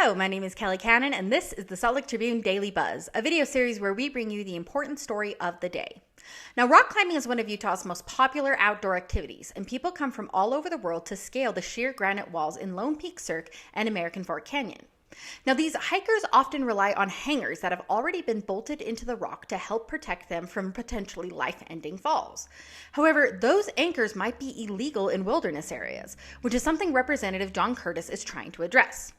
Hello, my name is Kelly Cannon, and this is the Salt Lake Tribune Daily Buzz, a video series where we bring you the important story of the day. Now, rock climbing is one of Utah's most popular outdoor activities, and people come from all over the world to scale the sheer granite walls in Lone Peak Cirque and American Fork Canyon. Now, these hikers often rely on hangers that have already been bolted into the rock to help protect them from potentially life-ending falls. However, those anchors might be illegal in wilderness areas, which is something Representative John Curtis is trying to address.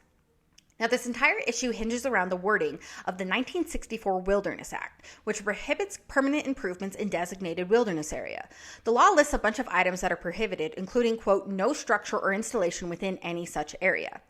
Now, this entire issue hinges around the wording of the 1964 Wilderness Act, which prohibits permanent improvements in designated wilderness area. The law lists a bunch of items that are prohibited, including, quote, no structure or installation within any such area.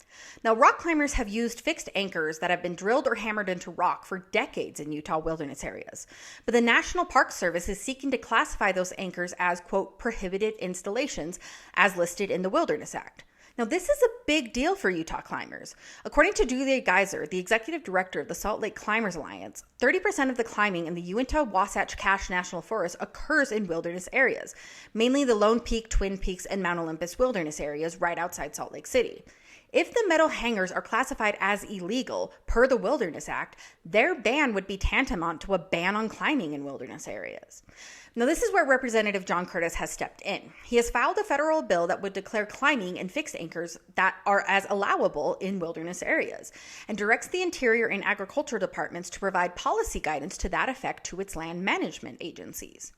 Now, rock climbers have used fixed anchors that have been drilled or hammered into rock for decades in Utah wilderness areas. But the National Park Service is seeking to classify those anchors as, quote, prohibited installations, as listed in the Wilderness Act. Now, this is a big deal for Utah climbers. According to Julia Geiser, the executive director of the Salt Lake Climbers Alliance, 30% of the climbing in the Uinta-Wasatch Cache National Forest occurs in wilderness areas, mainly the Lone Peak, Twin Peaks, and Mount Olympus wilderness areas right outside Salt Lake City. If the metal hangers are classified as illegal per the Wilderness Act, their ban would be tantamount to a ban on climbing in wilderness areas. Now, this is where Representative John Curtis has stepped in. He has filed a federal bill that would declare climbing and fixed anchors that are as allowable in wilderness areas, and directs the Interior and Agriculture departments to provide policy guidance to that effect to its land management agencies.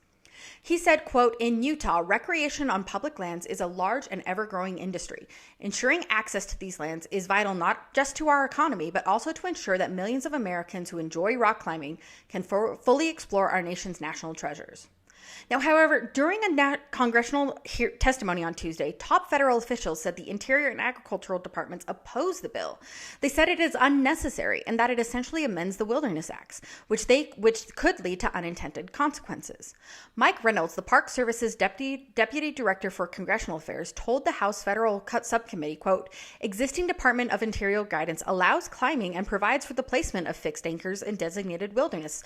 He said, quote, in Utah, recreation on public lands is a large and ever-growing industry. Ensuring access to these lands is vital not just to our economy, but also to ensure that millions of Americans who enjoy rock climbing can fully explore our nation's national treasures. Now, however, during a congressional testimony on Tuesday, top federal officials said the Interior and Agricultural departments oppose the bill. They said it is unnecessary and that it essentially amends the Wilderness Acts, which could lead to unintended consequences. Mike Reynolds, the Park Service's deputy director for congressional affairs, told the House Federal Subcommittee, quote, existing Department of Interior guidance allows climbing and provides for the placement of fixed anchors in designated wilderness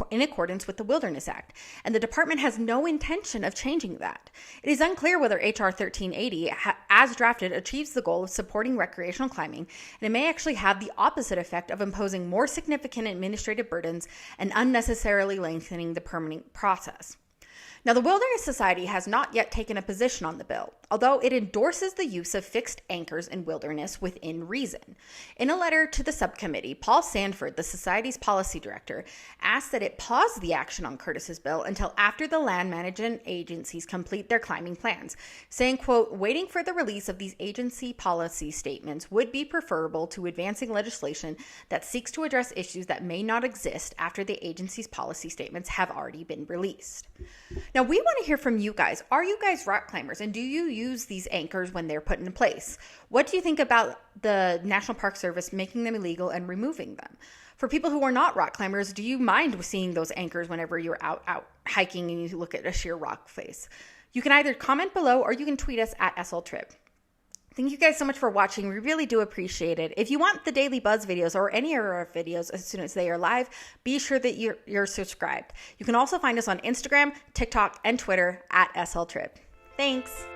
in accordance with the Wilderness Act, and the department has no intention of changing that. It is unclear whether H.R. 1380, as drafted, achieves the goal of supporting recreational climbing, and it may actually have the opposite effect of imposing more significant administrative burdens and unnecessarily lengthening the permitting process. Now, the Wilderness Society has not yet taken a position on the bill, although it endorses the use of fixed anchors in wilderness within reason. In a letter to the subcommittee, Paul Sanford, the Society's policy director, asked that it pause the action on Curtis's bill until after the land management agencies complete their climbing plans, saying, quote, waiting for the release of these agency policy statements would be preferable to advancing legislation that seeks to address issues that may not exist after the agency's policy statements have already been released. Now, we want to hear from you guys. Are you guys rock climbers, and do you use these anchors when they're put in place? What do you think about the National Park Service making them illegal and removing them? For people who are not rock climbers, do you mind seeing those anchors whenever you're out hiking and you look at a sheer rock face? You can either comment below or you can tweet us at SLTrib. Thank you guys so much for watching. We really do appreciate it. If you want the Daily Buzz videos or any of our videos as soon as they are live, be sure that you're subscribed. You can also find us on Instagram, TikTok, and Twitter at SLTrib. Thanks.